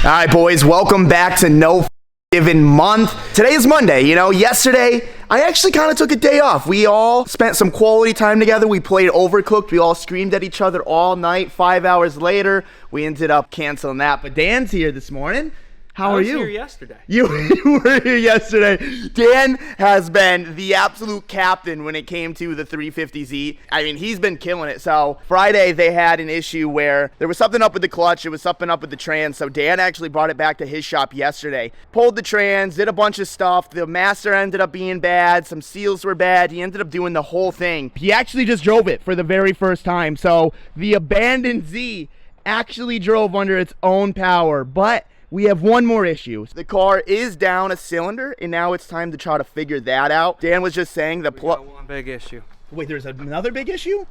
All right, boys, welcome back to No Given Month. Today is Monday. You know, yesterday, I actually kind of took a day off. We all spent some quality time together. We played Overcooked. We all screamed at each other all night. 5 hours later, we ended up canceling that. But Dan's here this morning. How are you? I was here yesterday. You were here yesterday. Dan has been the absolute captain when it came to the 350Z. I mean, he's been killing it. So Friday they had an issue where there was something up with the clutch. It was something up with the trans. So Dan actually brought it back to his shop yesterday. Pulled the trans, did a bunch of stuff. The master ended up being bad. Some seals were bad. He ended up doing the whole thing. He actually just drove it for the very first time. So the abandoned Z actually drove under its own power. But we have one more issue. The car is down a cylinder, and now it's time to try to figure that out. Dan was just saying the plug. One big issue. Wait, there's another big issue?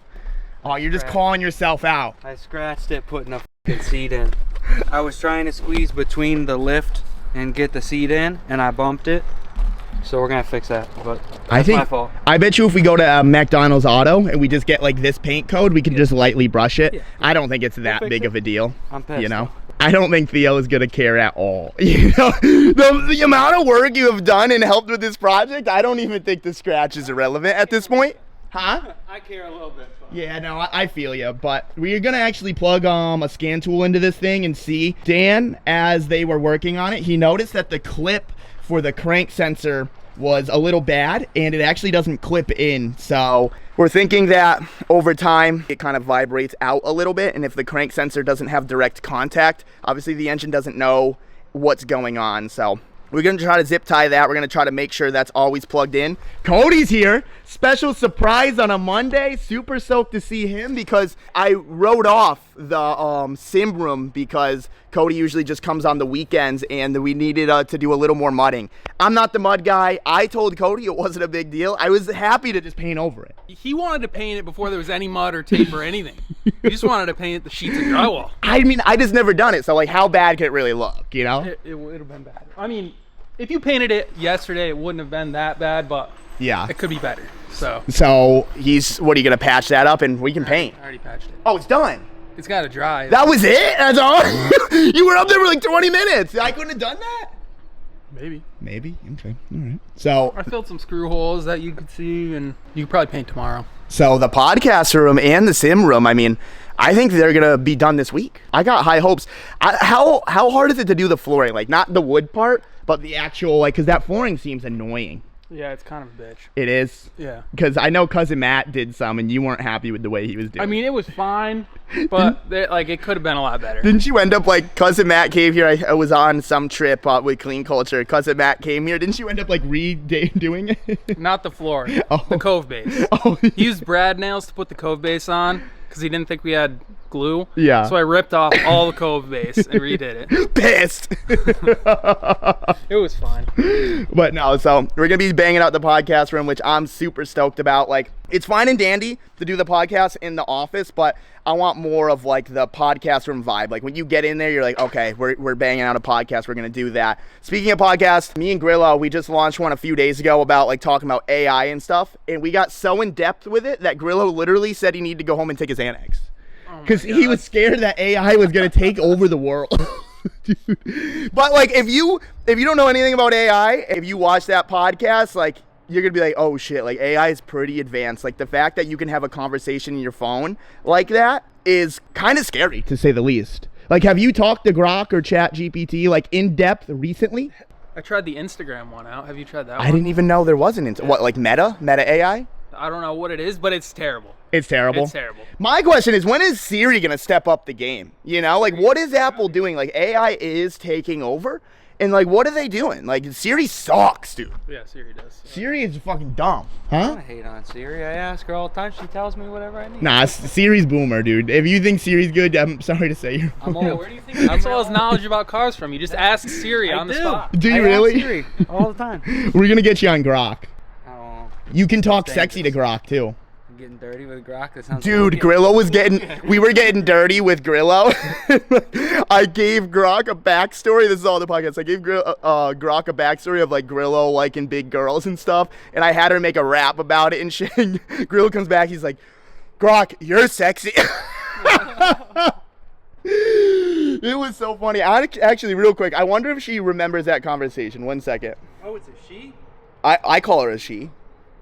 Oh, you're just calling yourself out. I scratched it putting a fucking seat in. I was trying to squeeze between the lift and get the seat in, and I bumped it. So we're gonna fix that, but that's my fault. I bet you if we go to McDonald's Auto and we just get like this paint code, we can just lightly brush it. Yeah. I don't think it's that big of a deal. I'm pissed. You know? I don't think Theo is gonna care at all. You know, the amount of work you have done and helped with this project, I don't even think the scratch is irrelevant at this point. Huh? I care a little bit. Yeah, no, I feel you, but we're gonna actually plug a scan tool into this thing and see. Dan, as they were working on it, he noticed that the clip for the crank sensor was a little bad, and it actually doesn't clip in. So we're thinking that over time it kind of vibrates out a little bit, and if the crank sensor doesn't have direct contact, obviously the engine doesn't know what's going on. So we're gonna try to zip tie that. We're gonna try to make sure that's always plugged in. Cody's here. Special surprise on a Monday. Super stoked to see him because I wrote off the sim room because Cody usually just comes on the weekends, and we needed to do a little more mudding. I'm not the mud guy. I told Cody it wasn't a big deal. I was happy to just paint over it. He wanted to paint it before there was any mud or tape or anything. He just wanted to paint the sheets of drywall. I mean, I just never done it, so like, how bad could it really look, you know? It would have been bad. I mean, if you painted it yesterday, it wouldn't have been that bad, but yeah, it could be better. So what are you gonna patch that up and we can paint? I already patched it. Oh, it's done. It's got to dry. That was it? That's all? You were up there for like 20 minutes. I couldn't have done that? Maybe. Okay. All right. So I filled some screw holes that you could see, and you could probably paint tomorrow. So the podcast room and the sim room, I mean, I think they're gonna be done this week. I got high hopes. How hard is it to do the flooring? Like, not the wood part, but the actual, like, because that flooring seems annoying. Yeah, it's kind of a bitch. It is? Yeah. Because I know Cousin Matt did some, and you weren't happy with the way he was doing it. I mean, it was fine, but it could have been a lot better. Didn't you end up, like, Cousin Matt came here? I was on some trip with Clean Culture. Cousin Matt came here. Didn't you end up, like, redoing it? Not the floor. Oh. The cove base. Oh. He used brad nails to put the cove base on because he didn't think we had glue. Yeah. So I ripped off all the cove base and redid it. Pissed. It was fine. But no, so we're gonna be banging out the podcast room, which I'm super stoked about. Like, it's fine and dandy to do the podcast in the office, but I want more of like the podcast room vibe. Like, when you get in there, you're like, okay, we're banging out a podcast. We're gonna do that. Speaking of podcasts, me and Grillo, we just launched one a few days ago about like talking about AI and stuff, and we got so in depth with it that Grillo literally said he needed to go home and take his Xanax. Because he was scared that AI was going to take over the world. Dude. But, like, if you don't know anything about AI, if you watch that podcast, like, you're going to be like, oh, shit, like, AI is pretty advanced. Like, the fact that you can have a conversation in your phone like that is kind of scary, to say the least. Like, have you talked to Grock or ChatGPT, like, in depth recently? I tried the Instagram one out. Have you tried that one? I didn't even know there was an What, like Meta AI? I don't know what it is, but it's terrible. It's terrible? It's terrible. My question is, when is Siri going to step up the game? You know, like, what is Apple doing? Like, AI is taking over, and, like, what are they doing? Like, Siri sucks, dude. Yeah, Siri does. Siri is fucking dumb. Huh? I don't hate on Siri. I ask her all the time. She tells me whatever I need. Nah, Siri's boomer, dude. If you think Siri's good, I'm sorry to say you're wrong. Where do you think that's all his knowledge about cars from? You just ask Siri on the spot. Do you really? Ask Siri all the time. We're going to get you on Grock. I don't know. You can talk sexy to Grock, too. Getting dirty with Grock? That sounds Dude, Grillo was we were getting dirty with Grillo. I gave Grock a backstory. This is all the podcast. I gave Grock a backstory of like Grillo liking big girls and stuff, and I had her make a rap about it and shit. And Grillo comes back, he's like, Grock, you're sexy. It was so funny. Actually, real quick, I wonder if she remembers that conversation. 1 second. Oh, it's a she? I call her a she.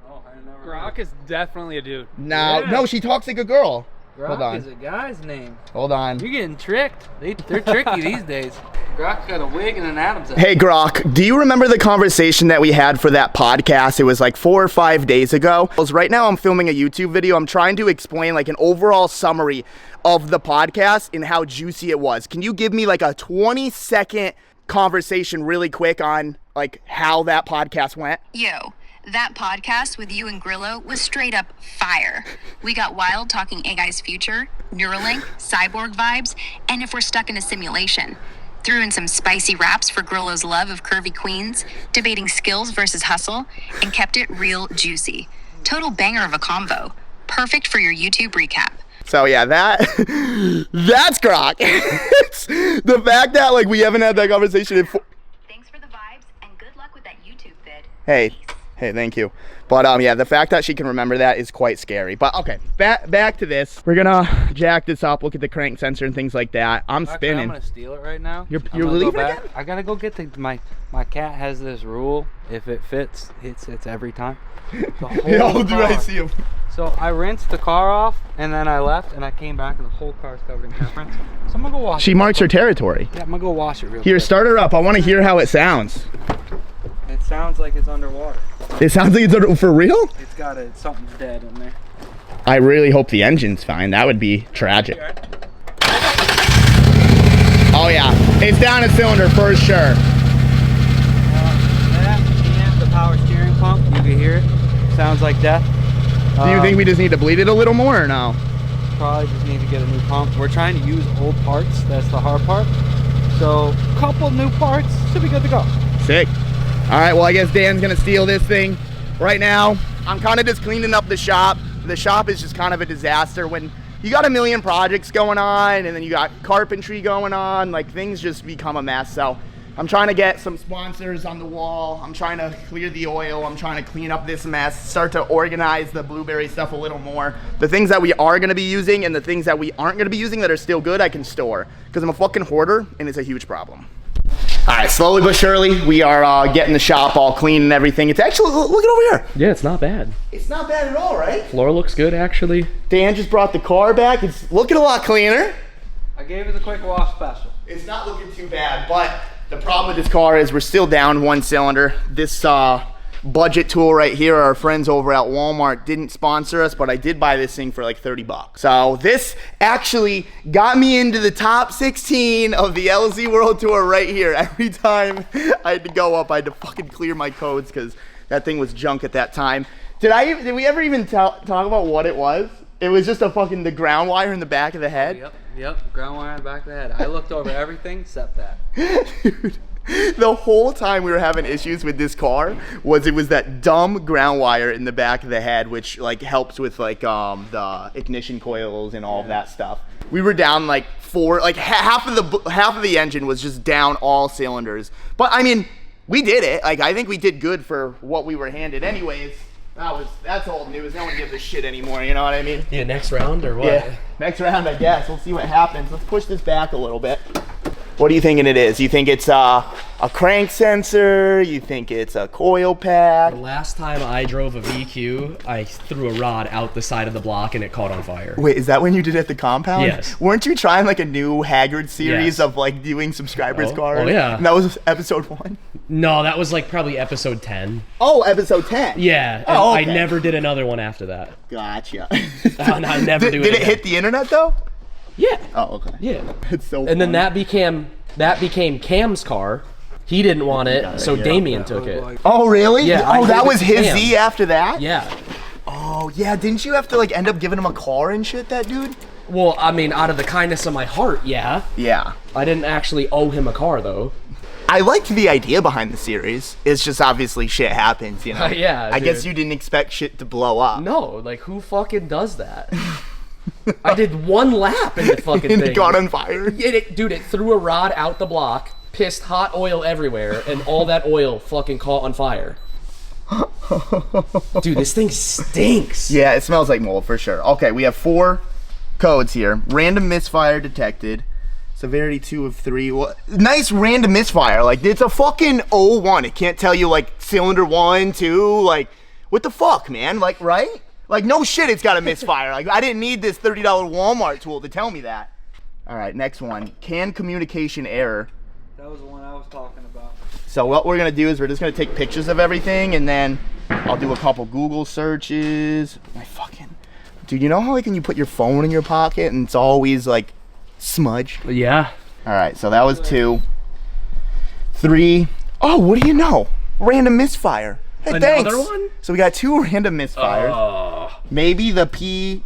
Oh, I never. Grock is definitely a dude. No, she talks like a girl. Hold Grock on. is a guy's name. Hold on. You're getting tricked. They're tricky these days. Grock's got a wig and an Adam's apple. Hey, Grock, do you remember the conversation that we had for that podcast? It was like 4 or 5 days ago. Right now, I'm filming a YouTube video. I'm trying to explain like an overall summary of the podcast and how juicy it was. Can you give me like a 20-second conversation really quick on like how that podcast went? Yo, that podcast with you and Grillo was straight up fire. We got wild talking AI's future, Neuralink, cyborg vibes, and if we're stuck in a simulation. Threw in some spicy raps for Grillo's love of curvy queens, debating skills versus hustle, and kept it real juicy. Total banger of a combo. Perfect for your YouTube recap. So yeah, that's Grock. It's the fact that like we haven't had that conversation in Thanks for the vibes and good luck with that YouTube vid. Hey, thank you. But yeah, the fact that she can remember that is quite scary. But okay, back to this. We're gonna jack this up, look at the crank sensor and things like that. I'm spinning. I'm gonna steal it right now. You're leaving again? I gotta go get my cat has this rule. If it fits, it's every time. Oh, dude, I see him. So I rinsed the car off and then I left and I came back and the whole car's covered in handprints. So I'm gonna go wash it. She marks her territory. Yeah, I'm gonna go wash it real quick. Here, start her up. I want to hear how it sounds. It sounds like it's underwater. It sounds like it's for real? It's got something's dead in there. I really hope the engine's fine. That would be tragic. Oh yeah, it's down a cylinder for sure. That and the power steering pump, you can hear it. Sounds like death. Do you think we just need to bleed it a little more or no? Probably just need to get a new pump. We're trying to use old parts. That's the hard part. So a couple new parts should be good to go. Sick. All right, well, I guess Dan's gonna steal this thing. Right now, I'm kind of just cleaning up the shop. The shop is just kind of a disaster when you got a million projects going on and then you got carpentry going on, like things just become a mess. So I'm trying to get some sponsors on the wall. I'm trying to clear the oil. I'm trying to clean up this mess, start to organize the blueberry stuff a little more. The things that we are gonna be using and the things that we aren't gonna be using that are still good, I can store. Because I'm a fucking hoarder and it's a huge problem. All right, slowly but surely, we are getting the shop all clean and everything. It's actually, look it over here. Yeah, it's not bad. It's not bad at all, right? Floor looks good, actually. Dan just brought the car back. It's looking a lot cleaner. I gave it a quick wash special. It's not looking too bad, but the problem with this car is we're still down 1 cylinder. This budget tool right here, our friends over at Walmart didn't sponsor us, but I did buy this thing for like 30 bucks. So this actually got me into the top 16 of the LZ World Tour right here. Every time I had to go up, I had to fucking clear my codes because that thing was junk at that time. Did we ever even talk about what it was? It was just the ground wire in the back of the head. Yep, ground wire in the back of the head. I looked over everything except that. Dude. The whole time we were having issues with this car it was that dumb ground wire in the back of the head, which like helps with like the ignition coils and all of that stuff. We were down like half of the engine was just down all cylinders. But I mean, we did it. Like I think we did good for what we were handed anyways. That's old news. No one gives a shit anymore, you know what I mean? Yeah, next round or what? Yeah, next round I guess. We'll see what happens. Let's push this back a little bit. What are you thinking it is? You think it's a crank sensor? You think it's a coil pack? The last time I drove a VQ, I threw a rod out the side of the block and it caught on fire. Wait, is that when you did it at the compound? Yes. Weren't you trying like a new Haggard series Yes. of like doing subscribers cars? Oh yeah. And that was episode 1? No, that was like probably episode 10. Oh, episode 10. Yeah. Oh, I okay. never did another one after that. Gotcha. I never do it Did it again. hit the internet though? Yeah. Oh, okay. Yeah. It's so And then funny. that became Cam's car. He didn't want it, so Damien took it. Oh, really? Yeah, Oh, I that gave was it to his Cam. Z after that? Yeah. Oh, yeah. Didn't you have to like end up giving him a car and shit, that dude? Well, I mean, out of the kindness of my heart, yeah. Yeah. I didn't actually owe him a car, though. I liked the idea behind the series. It's just obviously shit happens, you know? Yeah, I guess dude. you didn't expect shit to blow up. No, like, who fucking does that? I did 1 lap in the fucking And thing. it got on fire. Dude, it threw a rod out the block, pissed hot oil everywhere, and all that oil fucking caught on fire. Dude, this thing stinks. Yeah, it smells like mold for sure. Okay, we have 4 codes here. Random misfire detected. Severity 2 of 3. Well, nice random misfire. Like, it's a fucking 01. It can't tell you, like, cylinder 1, 2. Like, what the fuck, man? Like, right? Like, no shit, it's got a misfire. Like, I didn't need this $30 Walmart tool to tell me that. All right, next one. CAN communication error. That was the one I was talking about. So what we're gonna do is we're just gonna take pictures of everything, and then I'll do a couple Google searches. My fucking dude, you know how like when you put your phone in your pocket and it's always like smudged? Yeah. All right, so that was 2. 3. Oh, what do you know? Random misfire. Hey, Another thanks. one? So we got 2 random misfires. Oh. Maybe the P,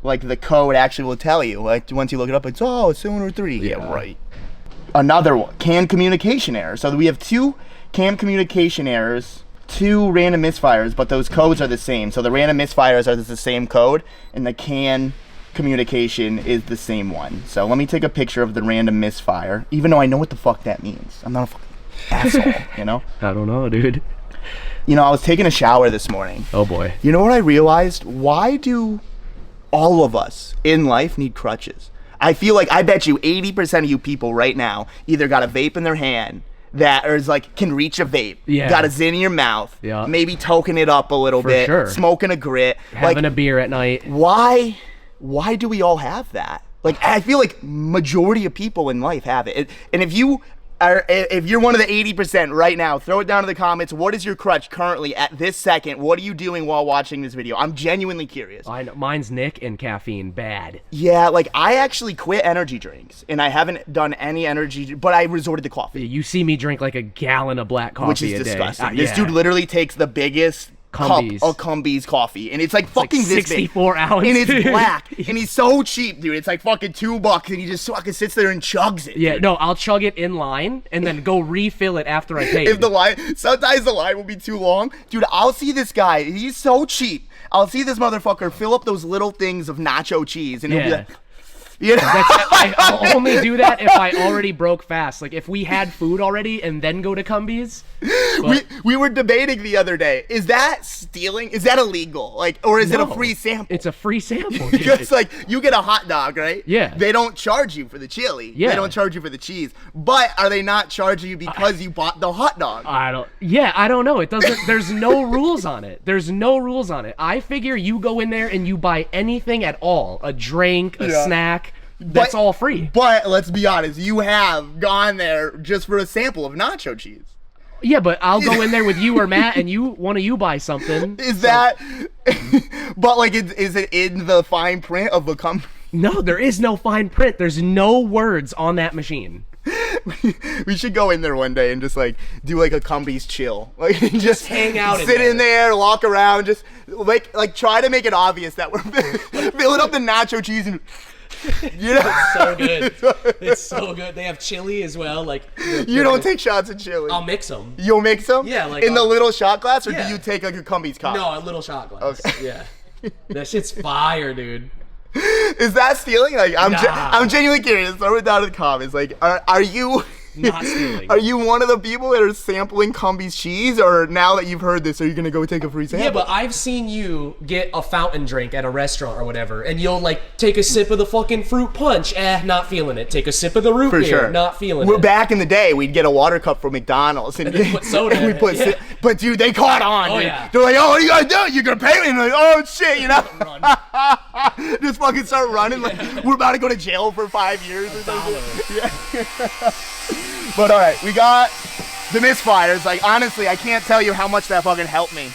like the code actually will tell you. Like once you look it up, it's cylinder 3. Yeah, right. Another one, CAN communication error. So we have 2 CAN communication errors, 2 random misfires, but those codes are the same. So the random misfires are the same code, and the CAN communication is the same one. So let me take a picture of the random misfire, even though I know what the fuck that means. I'm not a fucking asshole, you know? I don't know, dude. You know, I was taking a shower this morning. Oh boy. You know what I realized? Why do all of us in life need crutches? I feel like I bet you 80% of you people right now either got a vape in their hand that or is like can reach a vape, got a zin in your mouth, maybe toking it up a little bit, smoking a grit, having a beer at night. Why do we all have that? Like I feel like majority of people in life have it. And if you're one of the 80% right now, throw it down in the comments. What is your crutch currently at this second? What are you doing while watching this video? I'm genuinely curious. I know. Mine's Nick and caffeine. Bad. Yeah, like I actually quit energy drinks, and I haven't done any energy, but I resorted to coffee. You see me drink like a gallon of black coffee which is a disgusting. day. This dude literally takes the biggest cup of Cumbies coffee, and it's like fucking like this 64 big. ounce, and it's dude. black, and he's so cheap, dude. It's like fucking $2, and he just fucking sits there and chugs it. Yeah, dude. no, I'll chug it in line and then go refill it after I pay. Sometimes the line will be too long, dude. I'll see this guy. He's so cheap. I'll see this motherfucker fill up those little things of nacho cheese, and he'll be like. You know? I'll only do that if I already broke fast. Like if we had food already and then go to Cumbies. We were debating the other day. Is that stealing? Is that illegal? Like, or is it a free sample? It's a free sample. Because like you get a hot dog, right? Yeah. They don't charge you for the chili. Yeah. They don't charge you for the cheese. But are they not charging you because you bought the hot dog? I don't know. It doesn't. There's no rules on it. There's no rules on it. I figure you go in there and you buy anything at all, a drink, a snack. That's all free. But let's be honest, you have gone there just for a sample of nacho cheese. Yeah, but I'll go in there with you or Matt, and one of you buy something. That? But like, is it in the fine print of the No, there is no fine print. There's no words on that machine. We should go in there one day and just like do like a Cumbies chill, like just hang out, sit in there, walk around, just like try to make it obvious that we're filling up the nacho cheese and. You know? It's so good. It's so good. They have chili as well. Like you don't take shots of chili. I'll mix them. You'll mix them? Yeah, like in the little shot glass, or do you take like a Cumbies cup? No, a little shot glass. Okay. Yeah. That shit's fire, dude. Is that stealing? Like I'm genuinely curious. Throw it down in the comments. Like, are you? Not stealing. Are you one of the people that are sampling Cumbies cheese, or now that you've heard this, are you gonna go take a free sample? Yeah, but I've seen you get a fountain drink at a restaurant or whatever, and you'll like take a sip of the fucking fruit punch, not feeling it. Take a sip of the root beer, not feeling it. Back in the day, we'd get a water cup from McDonald's and put soda in it. But dude, they caught on. Oh dude. yeah. They're like, oh, what are you gonna do? You're gonna pay me? And like, oh shit, you know? Just fucking start running like we're about to go to jail for 5 years or something. Yeah. But all right, we got the misfires. Like honestly, I can't tell you how much that fucking helped me.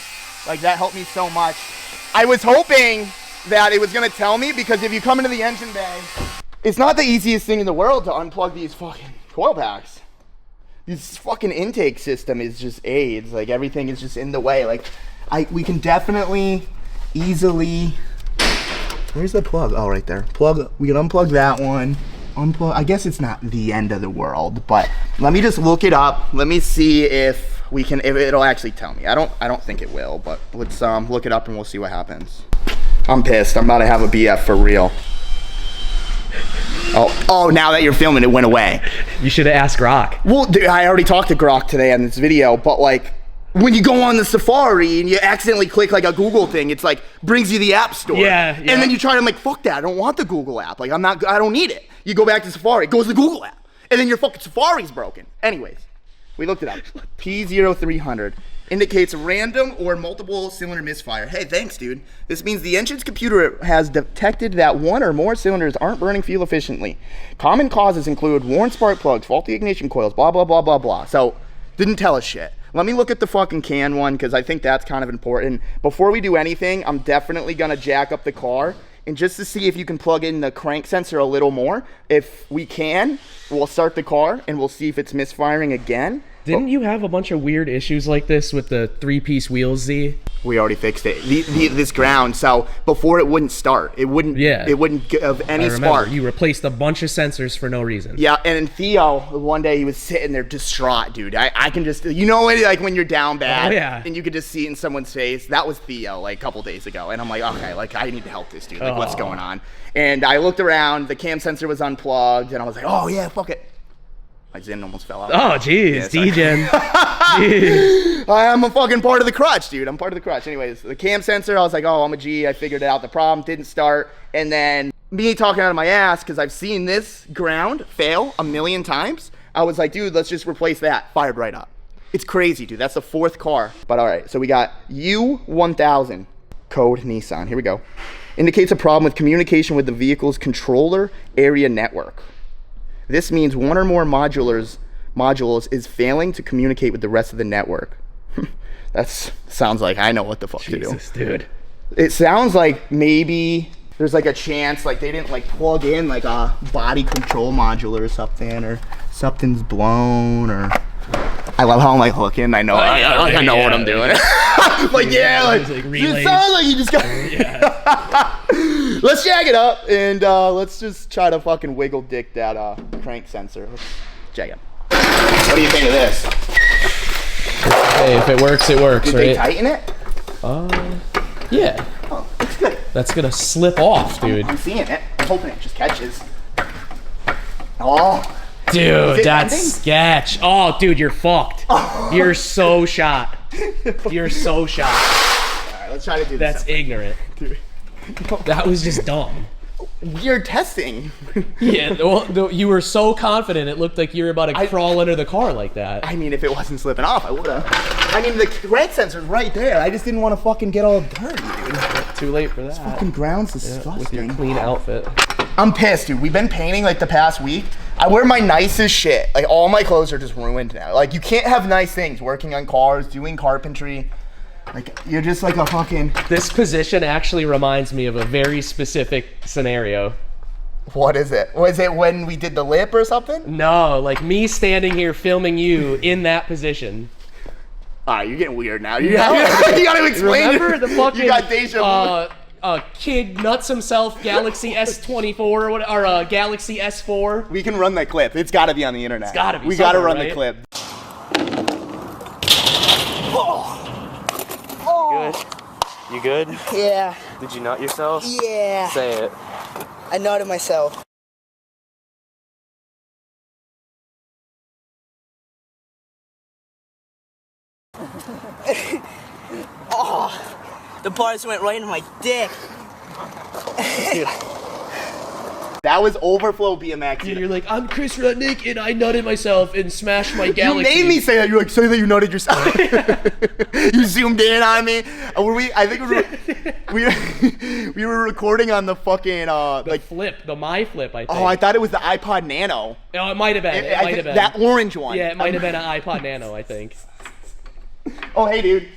Like that helped me so much. I was hoping that it was gonna tell me, because if you come into the engine bay, it's not the easiest thing in the world to unplug these fucking coil packs. This fucking intake system is just AIDS. Like everything is just in the way. Like we can definitely easily. Where's the plug? Oh, right there. We can unplug that one. Unplug. I guess it's not the end of the world, but let me just look it up. Let me see if it'll actually tell me. I don't think it will, but let's look it up and we'll see what happens. I'm pissed. I'm about to have a BF for real. Oh, now that you're filming, it went away. You should have asked Grock. Well, dude, I already talked to Grock today on this video, but like, when you go on the Safari and you accidentally click like a Google thing, it's like brings you the App Store. Yeah. And then you try to like, fuck that, I don't want the Google app. Like I don't need it. You go back to Safari, it goes to the Google app. And then your fucking Safari's broken. Anyways, we looked it up. P0300 indicates random or multiple cylinder misfire. Hey, thanks, dude. This means the engine's computer has detected that one or more cylinders aren't burning fuel efficiently. Common causes include worn spark plugs, faulty ignition coils, blah, blah, blah, blah, blah. So, didn't tell us shit. Let me look at the fucking CAN one, because I think that's kind of important. Before we do anything, I'm definitely going to jack up the car, and just to see if you can plug in the crank sensor a little more. If we can, we'll start the car, and we'll see if it's misfiring again. Didn't you have a bunch of weird issues like this with the 3-piece wheels, Z? We already fixed it. This ground, so before it wouldn't start. It wouldn't give any spark. You replaced a bunch of sensors for no reason. Yeah, and then Theo, one day he was sitting there distraught, dude. I can just, you know, like when you're down bad, and you could just see it in someone's face. That was Theo, like a couple days ago. And I'm like, okay, like I need to help this dude. Like, what's going on? And I looked around, the cam sensor was unplugged, and I was like, oh yeah, fuck it. My Zen almost fell out. Oh, jeez, D-Gen. I'm a fucking part of the crutch, dude. I'm part of the crutch. Anyways, the cam sensor, I was like, oh, I'm a G. I figured out the problem, didn't start. And then me talking out of my ass, because I've seen this ground fail a million times. I was like, dude, let's just replace that. Fired right up. It's crazy, dude. That's the 4th car. But all right, so we got U1000, code Nissan. Here we go. Indicates a problem with communication with the vehicle's controller area network. This means one or more modules is failing to communicate with the rest of the network. That sounds like I know what the fuck to do. Dude. It sounds like maybe there's like a chance like they didn't like plug in like a body control module or something, or something's blown, or I love how I'm like looking. I know I know what I'm doing. Like it sounds like you just got. Let's jack it up and let's just try to fucking wiggle dick that crank sensor. Let's jack it. What do you think of this? Hey, if it works, it works, Did right? they tighten it? Yeah. Oh, looks good. That's gonna slip off, dude. I'm seeing it. I'm hoping it just catches. Oh. Dude, that's sketch. Oh, dude, you're fucked. You're so shot. You're so shot. All right, let's try to do this. That's ignorant. Dude. That was just dumb. You're testing. Yeah, well, you were so confident it looked like you were about to crawl under the car like that. I mean, if it wasn't slipping off, I would've. I mean, the crank sensor's right there. I just didn't want to fucking get all dirty, dude. Too late for that. This fucking ground's disgusting. With your clean outfit. I'm pissed, dude. We've been painting like the past week. I wear my nicest shit. Like all my clothes are just ruined now. Like you can't have nice things working on cars, doing carpentry. Like you're just like a fucking. This position actually reminds me of a very specific scenario. What is it? Was it when we did the lip or something? No, like me standing here filming you in that position. Alright, you're getting weird now. You gotta explain. Remember the fucking you got deja vu. Kid nuts himself Galaxy S24 or what, or Galaxy S4. We can run that clip. It's gotta be on the internet. It's gotta be. We gotta run right? the clip. Good? You good? Yeah. Did you nut yourself? Yeah. Say it. I nutted myself. Oh, the bars went right into my dick. That was overflow BMX. You're like, I'm Chris Rudnick and I nutted myself and smashed my Galaxy. You made me say that. You're like, say that you nutted yourself. You zoomed in on me. I think we were recording on the fucking my flip. I think. Oh, I thought it was the iPod Nano. Oh, it might have been. It might have been that orange one. Yeah, it might have been an iPod Nano. I think. Oh, hey, dude.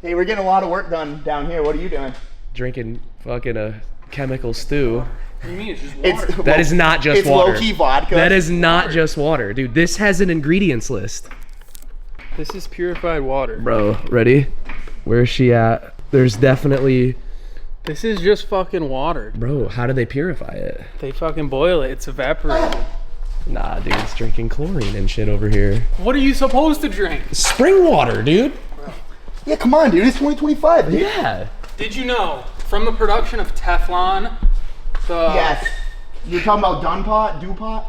Hey, we're getting a lot of work done down here. What are you doing? Drinking fucking a chemical stew. What do you mean? It's just water. That is not just water. It's low-key vodka. That is not just water. Dude, this has an ingredients list. This is purified water. Bro, ready? Where's she at? There's definitely... This is just fucking water. Bro, how do they purify it? They fucking boil it. It's evaporated. Nah, dude, it's drinking chlorine and shit over here. What are you supposed to drink? Spring water, dude. Yeah, come on, dude. It's 2025, dude. Yeah. Did you know, from the production of Teflon, Yes. You're talking about DuPont?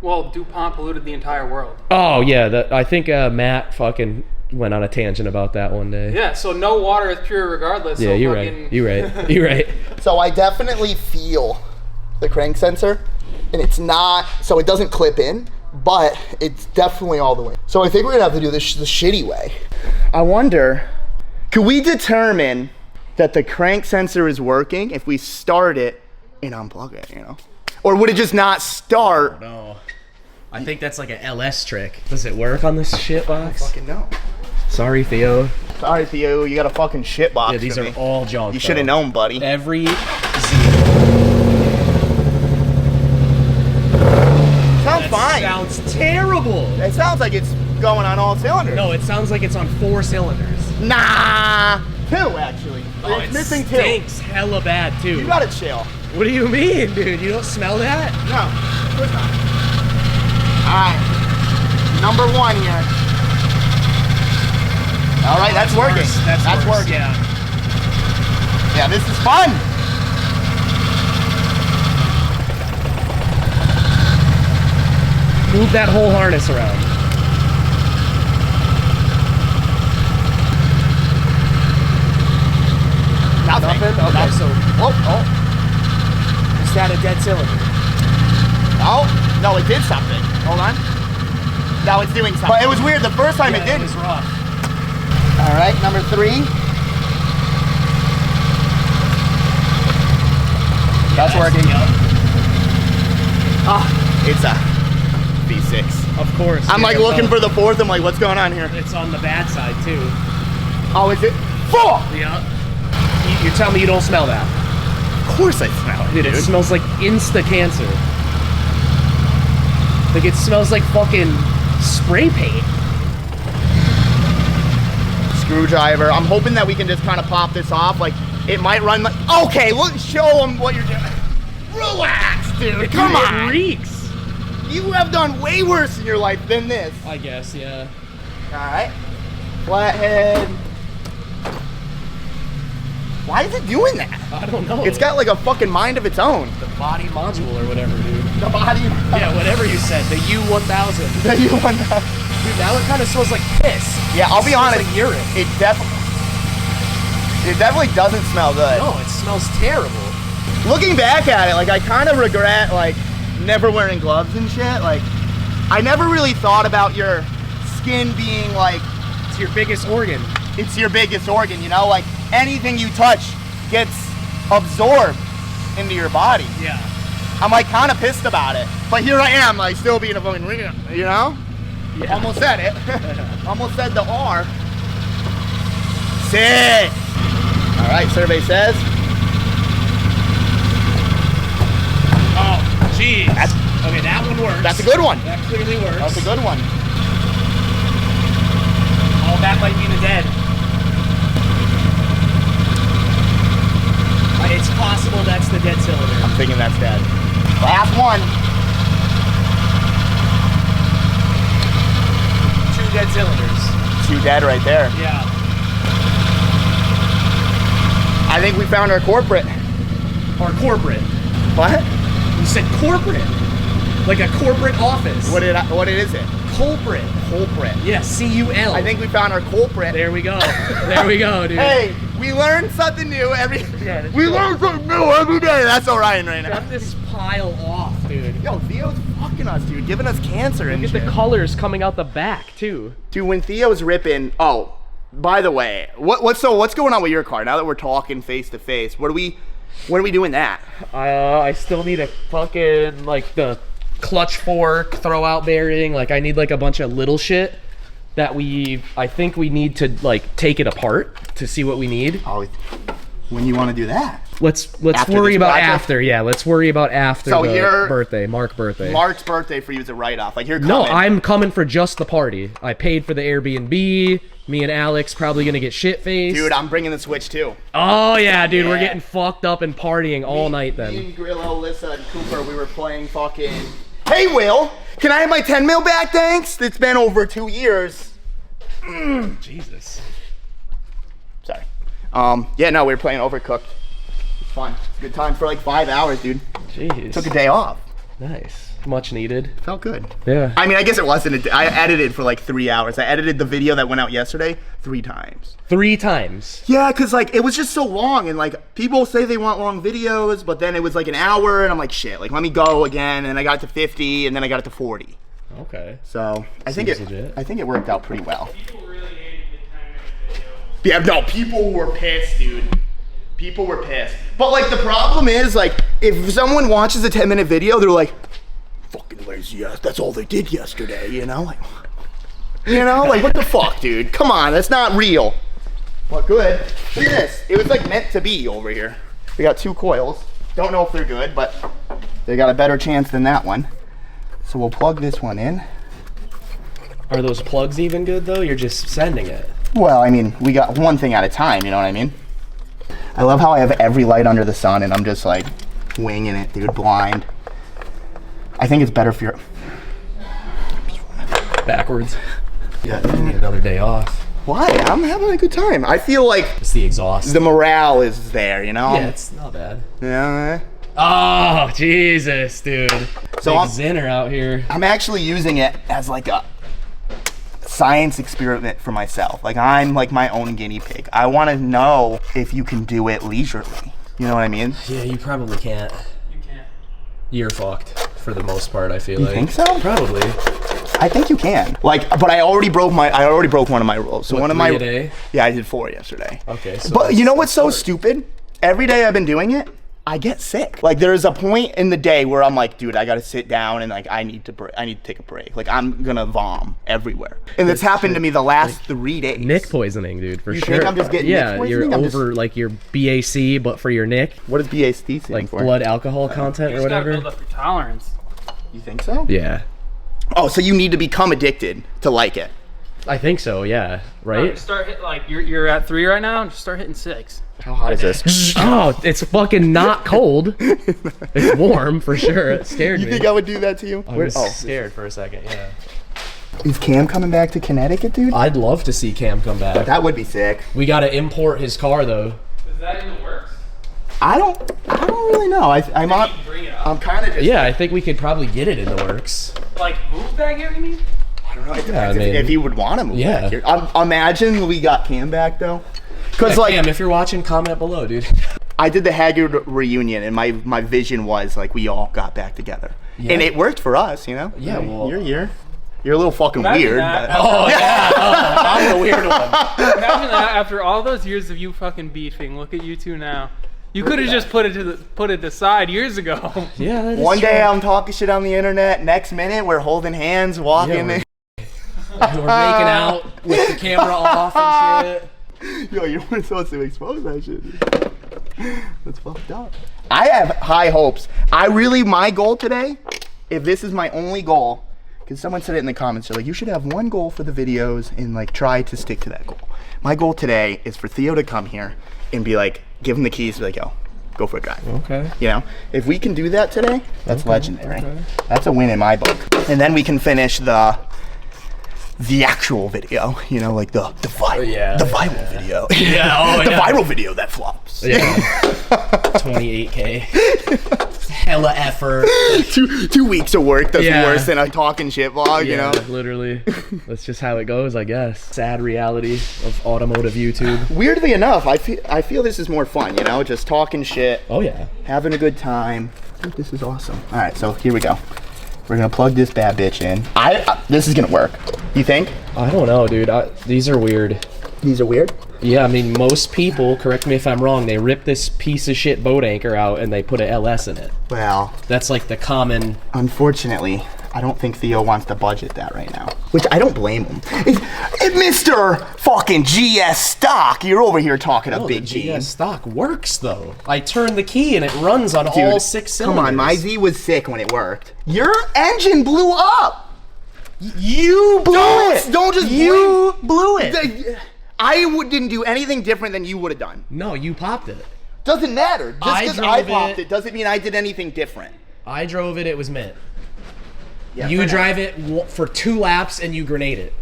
Well, DuPont polluted the entire world. Oh, yeah. I think Matt fucking went on a tangent about that one day. Yeah, so no water is pure regardless. Yeah, so you're right. You're right. You're right. So I definitely feel the crank sensor. and it's not, so it doesn't clip in, but it's definitely all the way. So I think we're gonna have to do this the shitty way. I wonder, could we determine that the crank sensor is working if we start it and unplug it, you know? Or would it just not start? No. I think that's like an LS trick. Does it work on this shit box? I fucking know. Sorry, Theo. Sorry, Theo, you got a fucking shit box. Yeah, these for are me. all junk. You should have known, buddy. Every Sounds fine. Sounds terrible. It sounds like it's going on all cylinders. No, it sounds like it's on 4 cylinders. Nah, 2 actually. Oh, it's it missing 2. stinks hella bad too. You gotta chill. What do you mean, dude? You don't smell that? No, of course not. All right, number 1 here. All right, that's working. That's worse, working. Yeah. Yeah, this is fun. Move that whole harness around. Nothing. Okay, so Oh. is that a dead cylinder? Oh, no, it did something. Hold on. Now it's doing something. But it was weird the first time it did. It was rough. All right, number 3. That's working. Ah, it's a V6. Of course. I'm dude, like it's looking on- for the 4th. I'm like, what's going on here? It's on the bad side too. Oh, is it? 4! Yeah. You tell me you don't smell that. Of course I smell it, Dude, it smells like insta-cancer. Like it smells like fucking spray paint. Screwdriver. I'm hoping that we can just kind of pop this off. Like, it might run like... Okay, look, show them what you're doing. Relax, dude. Come on. It reeks. You have done way worse in your life than this. I guess, yeah. All right. Flathead. Why is it doing that? I don't know. It's got like a fucking mind of its own. the body module or whatever, dude. The body. Yeah, whatever you said. The U1000. That you want that. Dude, now it kind of smells like piss. Yeah, I'll be honest. Like urine. It definitely doesn't smell good. No, it smells terrible. Looking back at it, like I kind of regret like never wearing gloves and shit. Like I never really thought about your skin being like It's your biggest organ. it's your biggest organ, you know? Like anything you touch gets absorbed into your body. Yeah. I'm like kind of pissed about it. But here I am, like still being a fucking ringer, you know? Yeah. Almost said it. Almost said the R. Sick. All right, survey says. Oh, jeez. Okay, that one works. That's a good one. That clearly works. That's a good one. Oh, that might be the dead. It's possible that's the dead cylinder. I'm thinking that's dead. Last one. 2 dead cylinders. 2 dead right there. Yeah. I think we found our corporate. Or corporate. What? You said corporate. Like a corporate office. What is it? Culprit. Culprit. Yeah, C-U-L. I think we found our culprit. There we go. There we go, dude. Hey, we learn something new every. Yeah, that's we cool. learn something new every day. That's Orion right now. Cut this pile off, dude. Yo, Theo's fucking us, dude. Giving us cancer and Look at shit. the colors coming out the back, too. Dude, when Theo's ripping. Oh, by the way, what's going on with your car? Now that we're talking face to face, when are we doing that? I still need a fucking, like, the clutch fork, throw out bearing. Like, I need, like, a bunch of little shit that I think we need to, like, take it apart to see what we need. Oh, when you want to do that? Let's After worry this about project? after. Yeah, let's worry about after So the you're- birthday, Mark's birthday. Mark's birthday for you is a write-off. Like, you're coming. No, I'm coming for just the party. I paid for the Airbnb. Me and Alex probably gonna get shit-faced. Dude, I'm bringing the Switch too. Oh yeah, dude, we're Yeah. getting fucked up and partying all night Me then. and Grillo, Lissa, and Cooper, we were playing fucking... Hey, Will, can I have my 10 mil back, thanks? It's been over 2 years. Jesus. Sorry. Yeah, no, we were playing Overcooked. It's fun. It's a good time for like 5 hours, dude. Jeez. Took a day off. Nice. much needed. Felt good. Yeah. I mean, I guess it wasn't. I edited for like 3 hours. I edited the video that went out yesterday 3 times. 3 times? Yeah, because like it was just so long, and like people say they want long videos, but then it was like an hour, and I'm like, shit, like let me go again, and I got it to 50, and then I got it to 40. Okay. So I think legit. it worked out pretty well. People really hated the 10-minute video. Yeah, no, people were pissed, dude. People were pissed. But like the problem is, like, if someone watches a 10-minute video, they're like, fucking lazy ass, that's all they did yesterday, you know? Like, like what the fuck, dude? Come on, that's not real. What good? Look at this. It was like meant to be over here. We got 2 coils. Don't know if they're good, but they got a better chance than that one. So we'll plug this one in. Are those plugs even good though? You're just sending it. Well, I mean, we got one thing at a time, you know what I mean? I love how I have every light under the sun and I'm just like winging it, dude, blind. I think it's better for your... Backwards. Yeah. You need another day off. Why? I'm having a good time. I feel like It's the exhaust. the morale is there, you know? Yeah, it's not bad. Yeah. Oh, Jesus, dude. So Big I'm- Zinner out here. I'm actually using it as like a science experiment for myself. Like I'm like my own guinea pig. I want to know if you can do it leisurely. You know what I mean? Yeah, you probably can't. You can't. You're fucked for the most part, I feel like. You think so? Probably. I think you can. Like, but I already broke one of my rules. So What, one of 3 my a day? Yeah, I did 4 yesterday. Okay, so But you know what's so smart. stupid? Every day I've been doing it, I get sick. Like there's a point in the day where I'm like, dude, I gotta sit down and like I need to take a break. Like I'm gonna vom everywhere. And it's happened to me the last 3 days. Nick poisoning, dude, for You sure. think I'm just getting yeah, Nick poisoning? you're I'm over like your BAC, but for your Nick, What does BAC stand like for? blood alcohol content You or just gotta whatever. build up your tolerance. You think so? Yeah, Oh, so you need to become addicted to like it. I think so. Yeah, right. Start hit like you're at 3 right now. Just start hitting 6. How hot is this? Oh, it's fucking not cold. It's warm for sure. It scared You me. think I would do that to you? I was scared for a second. Yeah. Is Cam coming back to Connecticut, dude? I'd love to see Cam come back. That would be sick. We gotta import his car though. Is that in the works? I don't really know. I'm on. Bring it up. I'm kind of just. Yeah, I think we could probably get it in the works. Like move back here, you mean? I don't know. It Yeah, I depends mean, if he would want to move yeah. back here. Imagine we got Cam back though. Because Yeah, like Cam, if you're watching, comment below, dude. I did the Haggard reunion and my vision was like we all got back together. Yeah. And it worked for us, you know? Yeah, well- You're a little fucking Imagine weird. that. But, Oh yeah, I'm the weird one. Imagine that after all those years of you fucking beefing. Look at you two now. You could have just put it aside years ago. Yeah, that is one true. day I'm talking shit on the internet. Next minute we're holding hands, walking. Yeah, we're making out with the camera off and shit. Yo, you weren't supposed to expose that shit. Dude. That's fucked up. I have high hopes. My goal today, if this is my only goal, because someone said it in the comments, they're like, you should have one goal for the videos and like try to stick to that goal. My goal today is for Theo to come here and be like, give him the keys, be like, yo, go for a drive. Okay. You know, if we can do that today, that's legendary. Okay. That's a win in my book. And then we can finish the actual video, you know, like the viral video. Yeah, oh, the yeah. viral video that flops. Yeah. 28K. Hella effort. 2 weeks of work that's Yeah. worse than a talking shit vlog, you know? Literally. That's just how it goes, I guess. Sad reality of automotive YouTube. Weirdly enough, I feel this is more fun, you know, just talking shit, Oh yeah. having a good time. I think this is awesome. All right, so here we go. We're gonna plug this bad bitch in. This is gonna work. You think? I don't know, dude. These are weird. These are weird? Yeah, I mean, most people, correct me if I'm wrong, they rip this piece of shit boat anchor out and they put a LS in it. Well, That's like the common... unfortunately, I don't think Theo wants to budget that right now. Which I don't blame him. If Mr. fucking GS stock, you're over here talking a big the G. GS stock works, though. I turn the key and it runs on all 6 cylinders. Come on, my Z was sick when it worked. Your engine blew up. You blew it. Don't just You blew it. I didn't do anything different than you would have done. No, you popped it. Doesn't matter. Just I because I drove popped it. it doesn't mean I did anything different. I drove it, it was mint. Yeah, You for now. drive it for 2 laps and you grenade it.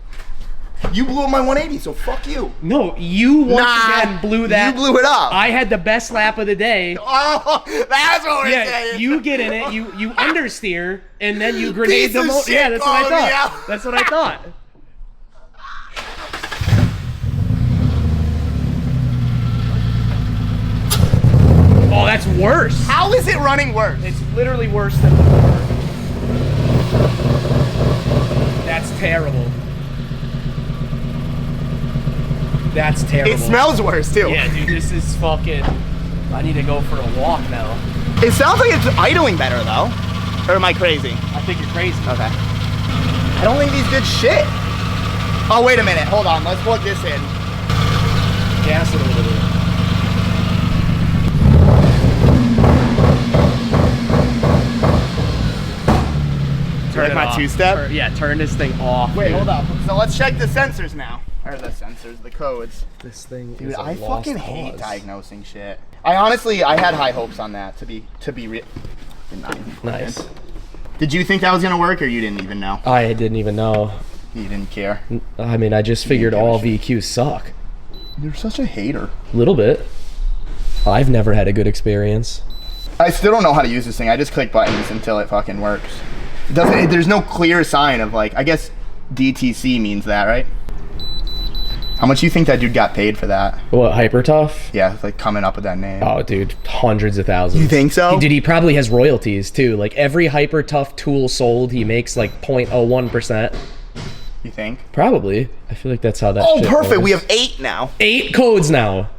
You blew up my 180, so fuck you. No, you again blew that. You blew it up. I had the best lap of the day. Oh, that's what we're saying. You get in it, you understeer, and then you grenade the motor. Yeah, that's what I thought. That's what I thought. Oh, that's worse. How is it running worse? It's literally worse than before. That's terrible. That's terrible. It smells worse too. Yeah, dude, this is fucking... I need to go for a walk now. It sounds like it's idling better though. Or am I crazy? I think you're crazy. Okay. I don't think these did shit. Oh, wait a minute. Hold on. Let's plug this in. Gas it a little bit. Turn my two-step? Yeah, turn this thing off. Wait, hold up. So let's check the sensors now. Or the sensors, the codes. This thing Dude, is a I lost fucking hate cause. diagnosing shit. I had high hopes on that to be Nice. Did you think that was gonna work, or you didn't even know? I didn't even know. You didn't care. I mean, I just figured all VQs suck. You're such a hater. A little bit. I've never had a good experience. I still don't know how to use this thing. I just click buttons until it fucking works. It doesn't. There's no clear sign of like. I guess DTC means that, right? How much do you think that dude got paid for that? What, Hyper Tough? Yeah, like coming up with that name. Oh, dude, hundreds of thousands. You think so? Dude, he probably has royalties too. Like every Hyper Tough tool sold, he makes like 0.01%. You think? Probably. I feel like that's how that. Oh, shit perfect. works. We have 8 now. 8 codes now.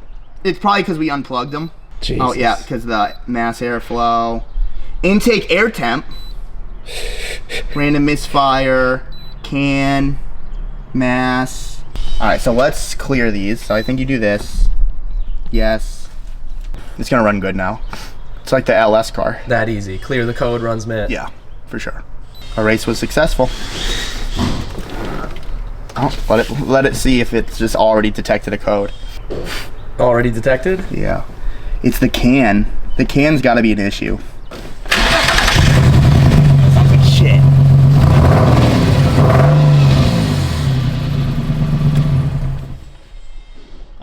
It's probably because we unplugged them. Jesus. Oh yeah, because the mass airflow, intake air temp, random misfire, can, mass. All right, so let's clear these. So I think you do this. Yes. It's gonna run good now. It's like the LS car. That easy. Clear the code, runs mint. Yeah, for sure. Our race was successful. Oh, let it see if it's just already detected a code. Already detected? Yeah. It's the can. The can's gotta be an issue. Fucking shit.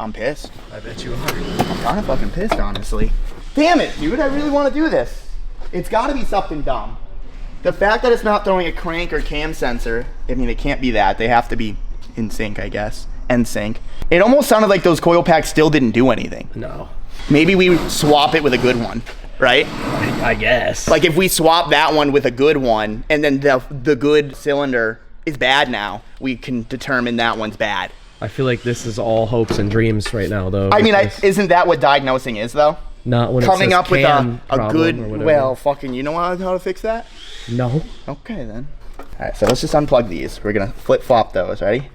I'm pissed. I bet you are. I'm kind of fucking pissed, honestly. Damn it, dude. I really want to do this. It's gotta be something dumb. The fact that it's not throwing a crank or cam sensor, I mean, it can't be that. They have to be in sync, I guess. And sync. It almost sounded like those coil packs still didn't do anything. No. Maybe we swap it with a good one, right? I guess. Like if we swap that one with a good one, and then the good cylinder is bad now, we can determine that one's bad. I feel like this is all hopes and dreams right now, though. I mean, isn't that what diagnosing is, though? Not when coming it says up with a good. or Well, fucking, you know how to fix that? No. Okay then. All right, so let's just unplug these. We're gonna flip flop those. Ready?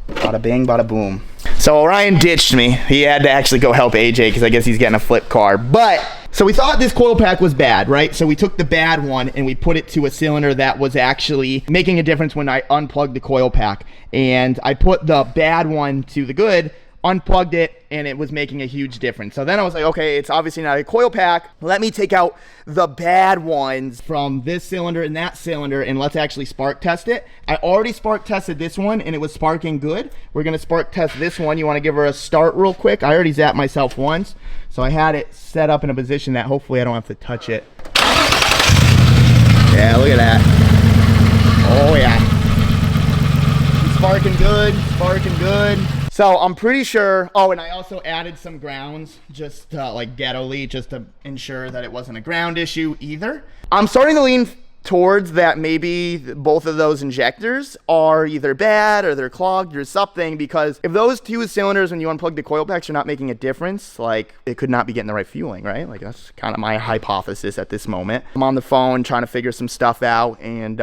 Bada bing, bada boom. So Orion ditched me. He had to actually go help AJ because I guess he's getting a flip car. But so we thought this coil pack was bad, right? So we took the bad one and we put it to a cylinder that was actually making a difference when I unplugged the coil pack. And I put the bad one to the good, unplugged it, and it was making a huge difference. So then I was like, okay, it's obviously not a coil pack. Let me take out the bad ones from this cylinder and that cylinder, and let's actually spark test it. I already spark tested this one, and it was sparking good. We're gonna spark test this one. You wanna give her a start real quick? I already zapped myself once, so I had it set up in a position that hopefully I don't have to touch it. Yeah, look at that. Oh yeah. Sparking good, sparking good. So I'm pretty sure, oh, and I also added some grounds, just like ghetto-ly, just to ensure that it wasn't a ground issue either. I'm starting to lean towards that maybe both of those injectors are either bad or they're clogged or something, because if those two cylinders, when you unplug the coil packs, are not making a difference, like it could not be getting the right fueling, right? Like that's kind of my hypothesis at this moment. I'm on the phone trying to figure some stuff out, and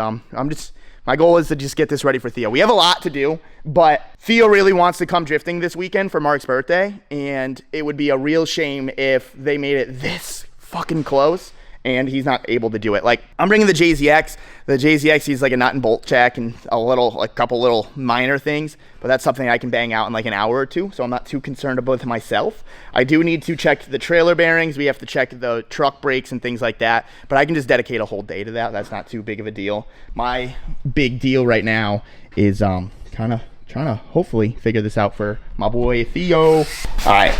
my goal is to just get this ready for Theo. We have a lot to do, but Theo really wants to come drifting this weekend for Mark's birthday, and it would be a real shame if they made it this fucking close and he's not able to do it. Like, I'm bringing the JZX. The JZX needs like a nut and bolt check and a couple little minor things, but that's something I can bang out in like an hour or two, so I'm not too concerned about myself. I do need to check the trailer bearings. We have to check the truck brakes and things like that, but I can just dedicate a whole day to that. That's not too big of a deal. My big deal right now is kind of trying to hopefully figure this out for my boy Theo. All right,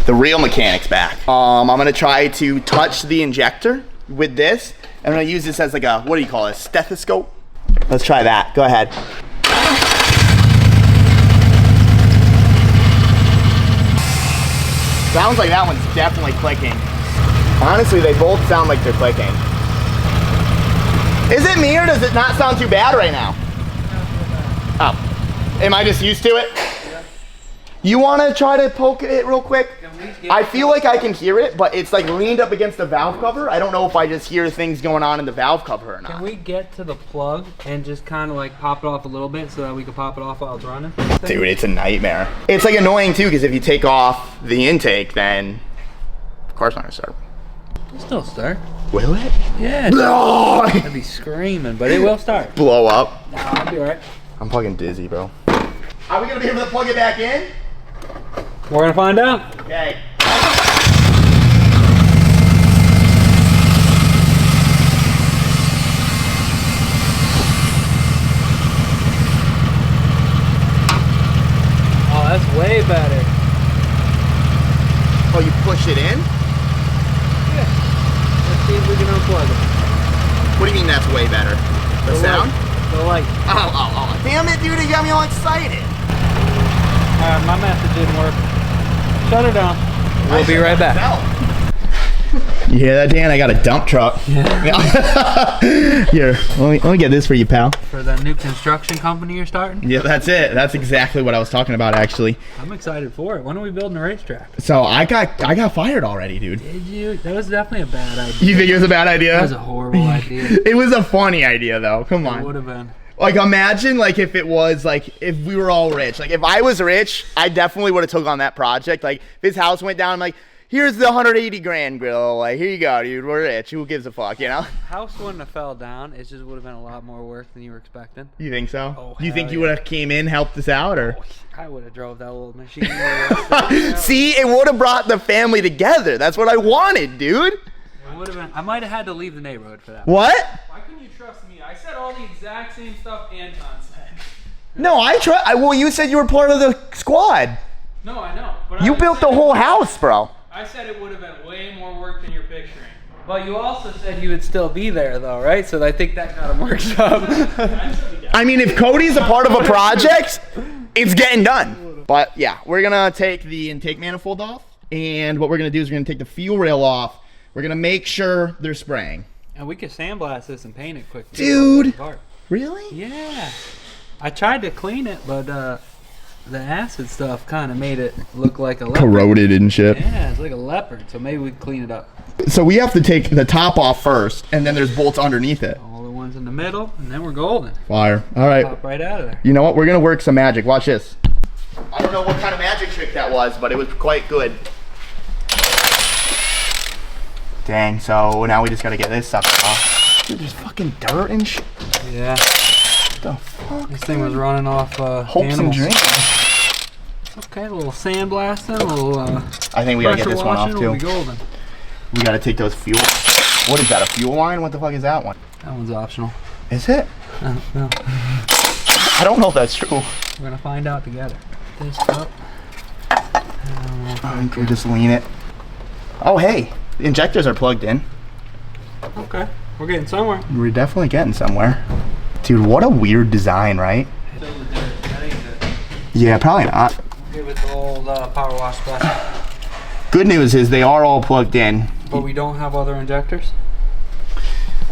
the real mechanic's back. I'm gonna try to touch the injector with this. I'm gonna use this as like a, what do you call it, stethoscope? Let's try that, go ahead. Sounds like that one's definitely clicking. Honestly, they both sound like they're clicking. Is it me or does it not sound too bad right now? Oh, am I just used to it? Yeah. You wanna try to poke it real quick? I feel like I can hear it, but it's like leaned up against the valve cover. I don't know if I just hear things going on in the valve cover or not. Can we get to the plug and just kind of like pop it off a little bit so that we can pop it off while it's running? Dude, it's a nightmare. It's like annoying too, because if you take off the intake, then of course not gonna start. It'll still start. Will it? Yeah. No! I'd be screaming, but it will start. Blow up. No, I'll be alright. I'm fucking dizzy, bro. Are we gonna be able to plug it back in? We're gonna find out. Okay. Oh, that's way better. Oh, you push it in? Yeah. Let's see if we can unplug it. What do you mean that's way better? The sound? The light. Oh. Damn it, dude, you got me all excited. Alright, my method didn't work. Shut her down. We'll be right back. You hear that, Dan? I got a dump truck. Yeah. Here, let me get this for you, pal. For the new construction company you're starting? Yeah, that's it. That's exactly what I was talking about, actually. I'm excited for it. When are we building a racetrack? So I got fired already, dude. Did you? That was definitely a bad idea. You think it was a bad idea? That was a horrible idea. It was a funny idea, though. Come on. It would have been. Like, imagine, like, if it was, like, if we were all rich. Like, if I was rich, I definitely would have took on that project. Like, if his house went down, I'm like, here's the 180 grand grill. Like, here you go, dude. We're rich. Who gives a fuck, you know? House wouldn't have fell down. It just would have been a lot more work than you were expecting. You think so? Oh, you think hell you would have came in, helped us out, or? Oh, I would have drove that little machine. See, it would have brought the family together. That's what I wanted, dude. It would have been. I might have had to leave the neighborhood for that. What? Why couldn't you trust me? I said all the exact same stuff Anton said. No, well, you said you were part of the squad. No, I know. But You built the whole house, bro. I said it would have been way more work than you're picturing. Well, you also said you would still be there, though, right? So I think that kind of works up. I mean, if Cody's a part of a project, it's getting done. But yeah, we're gonna take the intake manifold off, and what we're gonna do is we're gonna take the fuel rail off. We're gonna make sure they're spraying. And we could sandblast this and paint it quick, too. Dude. Really? Yeah. I tried to clean it, but the acid stuff kind of made it look like a leopard. Corroded and shit. Yeah, it's like a leopard, so maybe we can clean it up. So we have to take the top off first, and then there's bolts underneath it. All the ones in the middle, and then we're golden. Fire. All right. Pop right out of there. You know what? We're gonna work some magic. Watch this. I don't know what kind of magic trick that was, but it was quite good. Dang, so now we just gotta get this stuff off. Dude, there's fucking dirt and shit. Yeah. What the fuck? This thing was running off Hopes and animals. dreams. Okay, a little sandblasting, a little I think we gotta get this one off we'll too. be golden. We gotta take those fuel. What is that, a fuel line? What the fuck is that one? That one's optional. Is it? No. I don't know if that's true. We're gonna find out together. This up. I think we'll just lean it. Oh, hey. The injectors are plugged in. Okay, we're getting somewhere. We're definitely getting somewhere. Dude, what a weird design, right? That ain't good. Yeah, probably not. Give it the old power wash splash. Good news is they are all plugged in. But we don't have other injectors?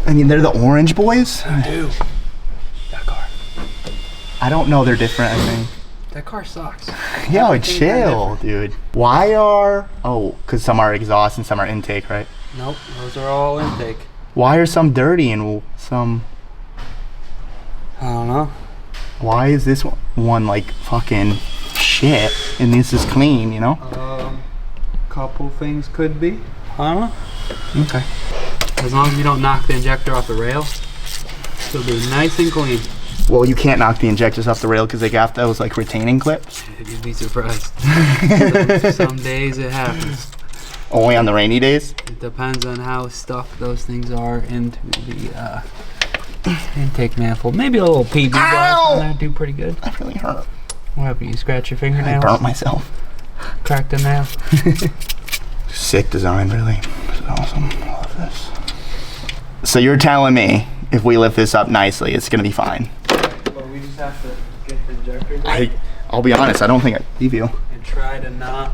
I mean, they're the orange boys. We do. That car. I don't know, they're different, I think. That car sucks. Yo, Everything's chill, dude. Why are... Oh, because some are exhaust and some are intake, right? Nope, those are all intake. Why are some dirty and some... I don't know. Why is this one like fucking shit and this is clean, you know? Couple things could be. I don't know. Okay. As long as you don't knock the injector off the rail, it'll be nice and clean. Well, you can't knock the injectors off the rail because they got those like retaining clips. You'd be surprised. Some days it happens. Only on the rainy days? It depends on how stuck those things are into the Intake manifold. Maybe a little PB glass on there. Do pretty good. That really hurt. What happened? You scratch your fingernails? I burnt myself. Cracked a nail. Sick design, really. It's awesome. I love this. So you're telling me if we lift this up nicely, it's gonna be fine? But we just have to get the injector. I'll be honest. I don't think I believe you. And try to not.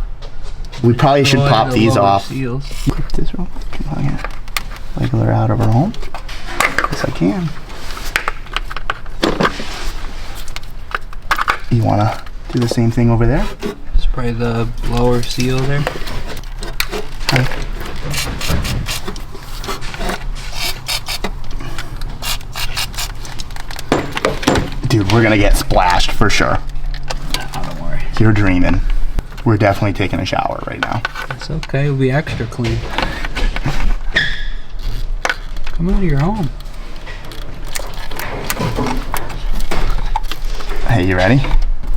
We probably should pop these off. Seals. Clip this real quick. Oh, yeah. Wiggle her out of her home. Yes, I can. You wanna do the same thing over there? Spray the lower seal there. Okay. Dude, we're gonna get splashed for sure. Oh, don't worry. You're dreaming. We're definitely taking a shower right now. It's okay. It'll be extra clean. Come out of your home. Hey, you ready?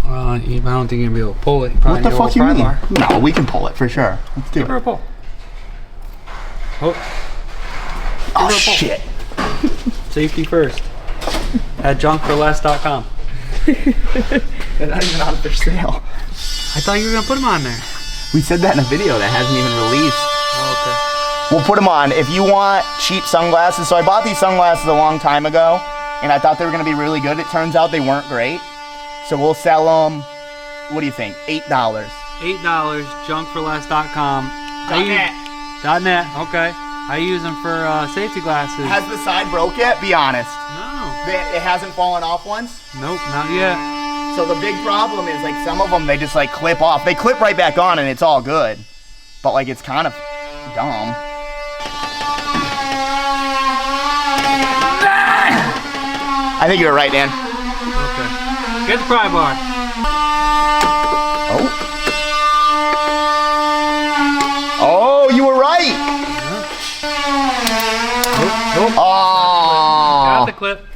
I don't think you're gonna be able to pull it. What the fuck you mean? No, we can pull it for sure. Let's do Give her a it. pull. Oh. Oh shit. Safety first. At junkforless.com. They're not even on for sale. I thought you were gonna put them on there. We said that in a video that hasn't even released. Oh, We'll put them on. If you want cheap sunglasses, so I bought these sunglasses a long time ago, and I thought they were gonna be really good. It turns out they weren't great. So we'll sell them, what do you think, $8. $8, junkforless.com. .net, okay. I use them for safety glasses. Has the side broke yet? Be honest. No. It hasn't fallen off once? Nope, not yet. So the big problem is, like, some of them, they just, like, clip off. They clip right back on, and it's all good. But, like, it's kind of dumb. I think you're right, Dan. Okay. Get the pry bar. Oh. Oh, you were right. Nope. Oh. Got the clip.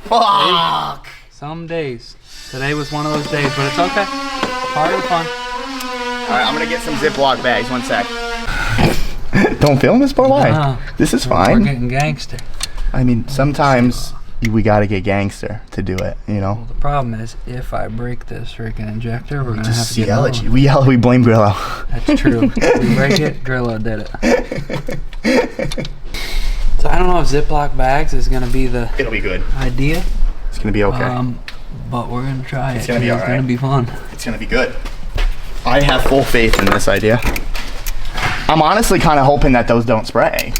Fuck. Some days. Today was one of those days, but it's okay. Part of the fun. All right, I'm gonna get some Ziploc bags. 1 sec. Don't film this, but why? No. This is We're fine. getting gangster. I mean, sometimes we gotta get gangster to do it, you know? Well, the problem is, if I break this freaking injector, we're gonna have Just to get yell another at you. one. We blame Grillo. That's true. We break it, Grillo did it. So I don't know if Ziploc bags is gonna be the It'll be good. idea. It's gonna be okay. But we're gonna try it. It's gonna be It's alright. gonna be fun. It's gonna be good. I have full faith in this idea. I'm honestly kind of hoping that those don't spray.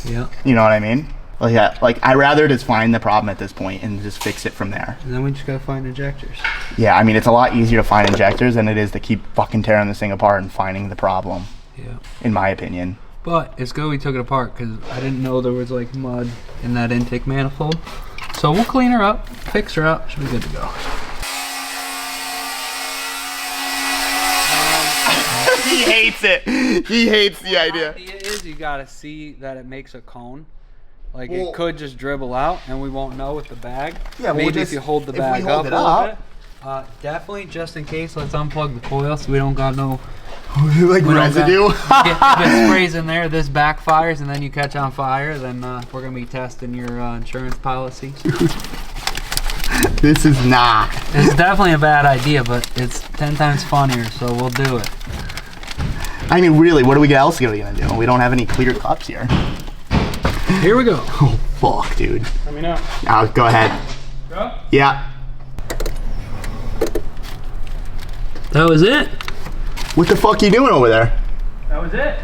Yeah. You know what I mean? Like, yeah, like I'd rather just find the problem at this point and just fix it from there. And then we just gotta find injectors. Yeah, I mean, it's a lot easier to find injectors than it is to keep fucking tearing this thing apart and finding the problem, Yeah. in my opinion. But it's good we took it apart because I didn't know there was like mud in that intake manifold. So we'll clean her up, fix her up, she'll be good to go. He hates it. He hates the idea. The idea is you gotta see that it makes a cone. Like Well, it could just dribble out and we won't know with the bag. Yeah, we'll maybe just- if you hold the if we bag hold up it a little up. bit. Definitely, just in case, let's unplug the coil so we don't got no Like we don't residue. got- if it sprays in there, this backfires and then you catch on fire, then we're gonna be testing your insurance policy. This is not. It's definitely a bad idea, but it's 10 times funnier, so we'll do it. I mean, really, what are we else gonna do? We don't have any clear cups here. Here we go. Oh, fuck, dude. Let me know. Go ahead. Go. Yeah. That was it. What the fuck you doing over there? That was it.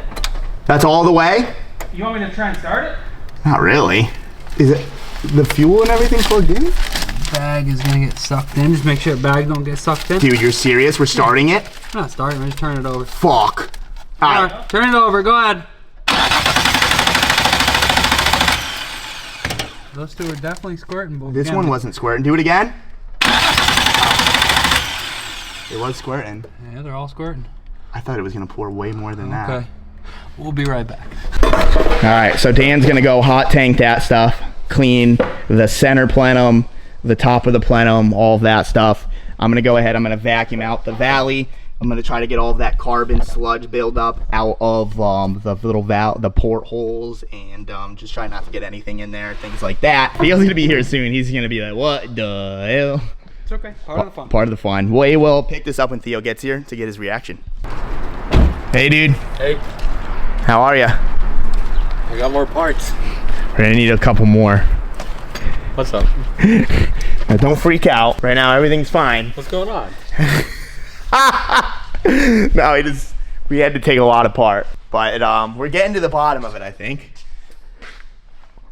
That's all the way? You want me to try and start it? Not really. Is it the fuel and everything plugged in? Bag is gonna get sucked in. Just make sure the bag don't get sucked in. Dude, you're serious? We're starting it? Not starting, just turn it over. Fuck. All right. Turn it over, go ahead. Those two are definitely squirting. But This one wasn't squirting. Do it again. It was squirting. Yeah, they're all squirting. I thought it was gonna pour way more than that. Okay. We'll be right back. All right, so Dan's gonna go hot tank that stuff, clean the center plenum, the top of the plenum, all of that stuff. I'm gonna go ahead, I'm gonna vacuum out the valley. I'm gonna try to get all of that carbon sludge buildup out of the little the portholes, and just try not to get anything in there, things like that. Theo's gonna be here soon. He's gonna be like, what the hell? It's okay. Part of the fun. Part of the fun. We will pick this up when Theo gets here to get his reaction. Hey, dude. Hey. How are ya? I got more parts. We're gonna need a couple more. What's up? Now, don't freak out. Right now, everything's fine. What's going on? No, we had to take a lot apart, but we're getting to the bottom of it, I think.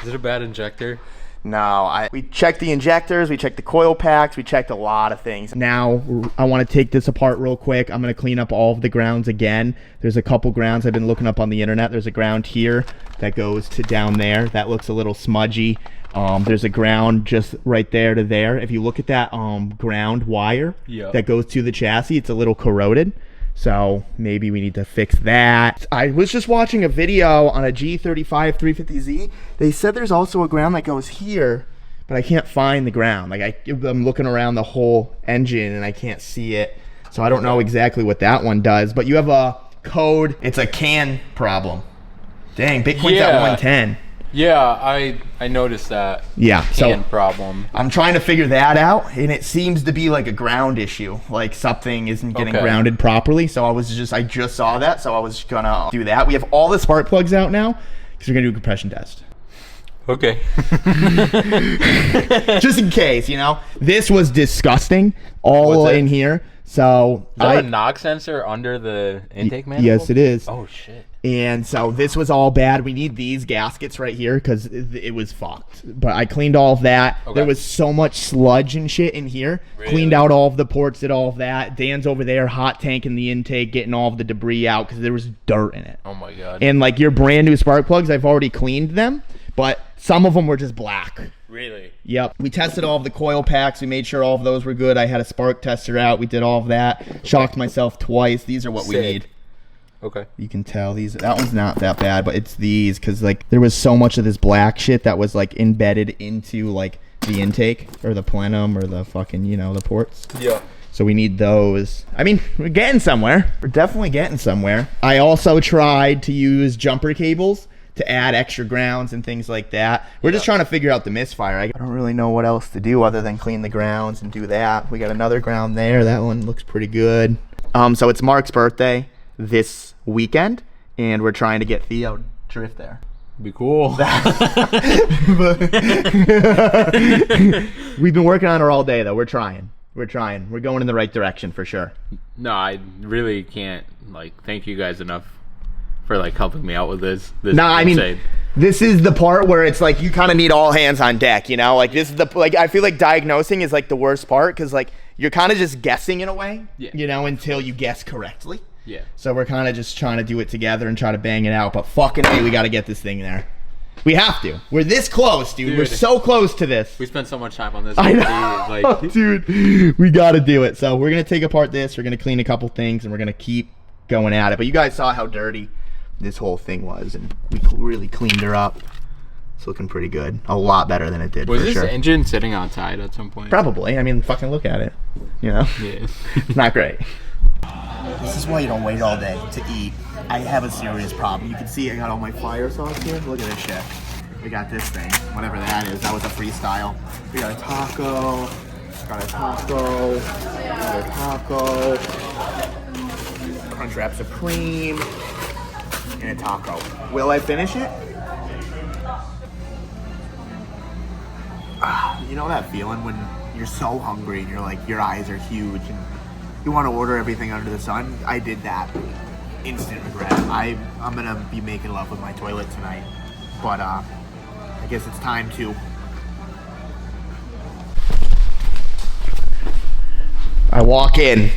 Is it a bad injector? No, we checked the injectors, we checked the coil packs, we checked a lot of things. Now, I want to take this apart real quick. I'm going to clean up all of the grounds again. There's a couple grounds I've been looking up on the internet. There's a ground here that goes to down there. That looks a little smudgy. There's a ground just right there to there. If you look at that ground wire that goes to the chassis, it's a little corroded. So maybe we need to fix that. I was just watching a video on a G35 350Z. They said there's also a ground that goes here, but I can't find the ground. Like I'm looking around the whole engine and I can't see it. So I don't know exactly what that one does, but you have a code. It's a CAN problem. Dang, Bitcoin's at 110. Yeah, I noticed that. Yeah, CAN problem. I'm trying to figure that out, and it seems to be like a ground issue. Like something isn't getting grounded properly. So I just saw that, so I was gonna do that. We have all the spark plugs out now because we're gonna do a compression test. Okay. Just in case, you know. This was disgusting. All in here. So is that a knock sensor under the intake manifold? Yes, it is. Oh shit. And so this was all bad. We need these gaskets right here because it was fucked. But I cleaned all of that. Okay. There was so much sludge and shit in here. Really? Cleaned out all of the ports, did all of that. Dan's over there hot tanking the intake, getting all of the debris out because there was dirt in it. Oh my god. And like your brand new spark plugs, I've already cleaned them, but some of them were just black. Really? Yep. We tested all of the coil packs. We made sure all of those were good. I had a spark tester out. We did all of that. Shocked myself twice. These are what we need. Okay. You can tell that one's not that bad, but it's these because like there was so much of this black shit that was like embedded into like the intake or the plenum or the fucking, you know, the ports. Yeah. So we need those. I mean, we're getting somewhere. We're definitely getting somewhere. I also tried to use jumper cables to add extra grounds and things like that. We're just trying to figure out the misfire. I don't really know what else to do other than clean the grounds and do that. We got another ground there. That one looks pretty good. So it's Mark's birthday this weekend, and we're trying to get Theo to drift there. Be cool. We've been working on her all day, though. We're trying. We're going in the right direction for sure. No, I really can't thank you guys enough for helping me out with this. I mean, this is the part where it's like you kind of need all hands on deck, you know? Like this is I feel like diagnosing is the worst part because you're kind of just guessing in a way, you know, until you guess correctly. Yeah. So we're kind of just trying to do it together and try to bang it out. But fucking hey, we got to get this thing there. We have to. We're this close, dude. We're so close to this. We spent so much time on this. I know. Dude, we got to do it. So we're going to take apart this. We're going to clean a couple things, and we're going to keep going at it. But you guys saw how dirty this whole thing was, and we really cleaned her up. It's looking pretty good. A lot better than it did, was this engine sitting outside at some point? Probably. I mean, fucking look at it. You know? Yeah. It's not great. This is why you don't wait all day to eat. I have a serious problem. You can see I got all my fire sauce here. Look at this shit. We got this thing, whatever that is. That was a freestyle. We got a taco. Got a taco. Another taco. Crunchwrap Supreme. And a taco. Will I finish it? You know that feeling when you're so hungry and you're your eyes are huge and you want to order everything under the sun? I did that. Instant regret. I'm gonna be making love with my toilet tonight, but I guess it's time to. I walk in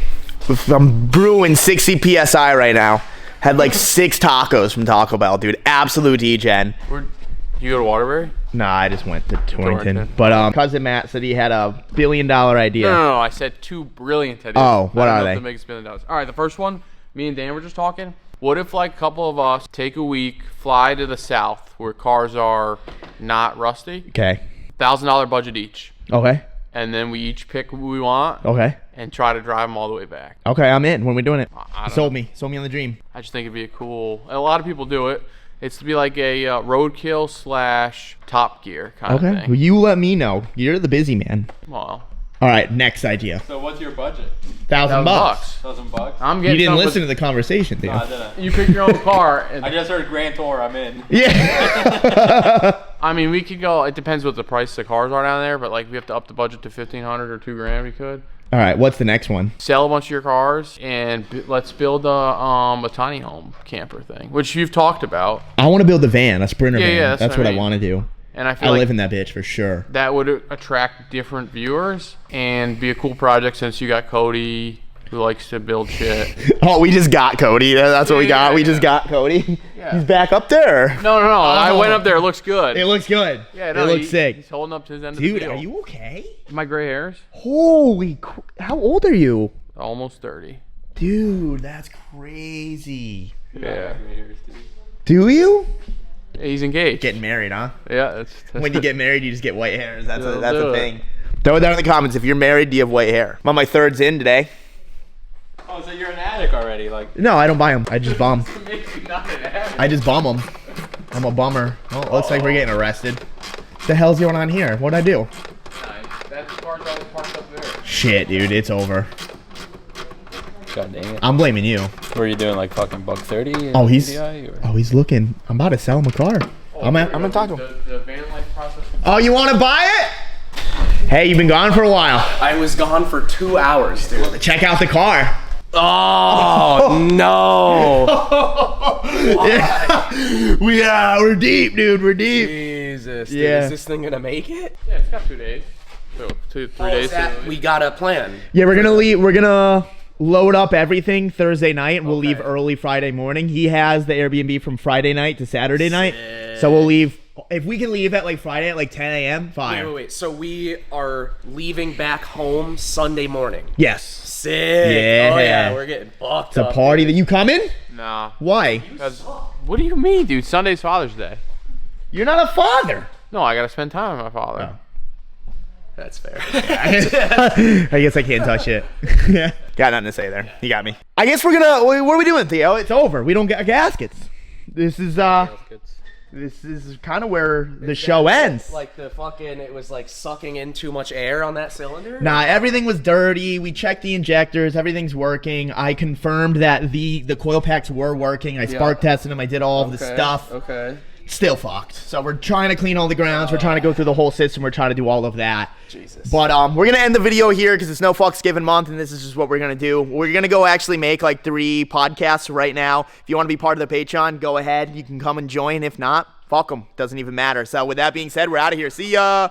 I'm brewing 60 psi right now. Had 6 tacos from Taco Bell, dude. Absolute degen. You go to Waterbury? Nah, I just went to Torrington. But cousin Matt said he had a $1 billion idea. No, I said 2 brilliant ideas. Oh, what are they? To make $1 billion. All right, the first one, me and Dan were just talking. What if a couple of us take a week, fly to the south where cars are not rusty? Okay. $1,000 budget each. Okay. and then we each pick who we want. Okay. And try to drive them all the way back. Okay, I'm in. When are we doing it? I don't Sold know. me. Sold me on the dream. I just think it'd be a lot of people do it. It's to be like a roadkill / Top Gear kind of Okay. thing. Well, you let me know. You're the busy man. Well. All right, next idea. So what's your budget? $1,000. $1,000. I'm You getting. didn't listen to the conversation, dude. No, I didn't. You pick your own car. And I just heard Grand Tour. I'm in. Yeah. I mean, we could go. It depends what the price of the cars are down there, but like we have to up the budget to $1,500 or $2,000. We could All right, what's the next one? sell a bunch of your cars and let's build a tiny home camper thing, which you've talked about. I want to build a van, a Sprinter van. Yeah, that's what I want to do. And I feel I like live in that bitch for sure. that would attract different viewers and be a cool project since you got Cody who likes to build shit. Oh, we just got Cody. That's what we got. Yeah, We yeah. just got Cody. Yeah. He's back up there. No. I went up there. It looks good. It looks good. Yeah, no, it looks He's sick. holding up to his end of the Dude, deal. are you okay? My gray hairs? Holy how old are you? Almost 30. Dude, that's crazy. Yeah. Do you? He's engaged. Getting married, huh? Yeah, that's When you get married, you just get white hairs. That's That'll that's do a it. thing. Throw it down in the comments. If you're married, do you have white hair? I'm on my 3rd in today. Oh, so you're an addict already? Like. No, I don't buy them. I just bum. makes you not an addict. I just bum them. I'm a bummer. Oh, looks like we're getting arrested. What the hell's going on here? What'd I do? Nice. That's the car's always parked up there. Shit, dude, it's over. God dang it. I'm blaming you. What are you doing? Like fucking $130? Oh, he's looking. I'm about to sell him a car. I'm gonna talk to him. The van life process. Oh, you want to buy it? Hey, you've been gone for a while. I was gone for 2 hours, dude. Check out the car. Oh no! Yeah, we're deep, dude. We're deep. Jesus, dude, Yeah. is this thing gonna make it? Yeah, it's got 2 days. So 3 days. We got a plan. Yeah, we're gonna leave. We're gonna load up everything Thursday night, and we'll leave early Friday morning. He has the Airbnb from Friday night to Saturday night, so we'll leave. If we can leave at like Friday at like 10 a.m., fine. Wait. So we are leaving back home Sunday morning. Yes. Sick. Yeah. Oh yeah, we're getting fucked It's a up. party. That you coming? Nah. Why? What do you mean, dude? Sunday's Father's Day. You're not a father. No, I gotta spend time with my father. That's fair. I guess I can't touch it. Got nothing to say there. You got me. I guess we're gonna. What are we doing, Theo? It's over. We don't get gaskets. This is kind of where the show ends. Like it was like sucking in too much air on that cylinder? Nah, everything was dirty. We checked the injectors. Everything's working. I confirmed that the coil packs were working. I spark tested them. I did all of the stuff. Okay. Still fucked. So we're trying to clean all the grounds. We're trying to go through the whole system. We're trying to do all of that. Jesus. But we're gonna end the video here because it's no fucks given month, and this is just what we're gonna do. We're gonna go actually make like 3 podcasts right now. If you want to be part of the Patreon, go ahead. You can come and join. If not, fuck them. Doesn't even matter. So with that being said, we're out of here. See ya.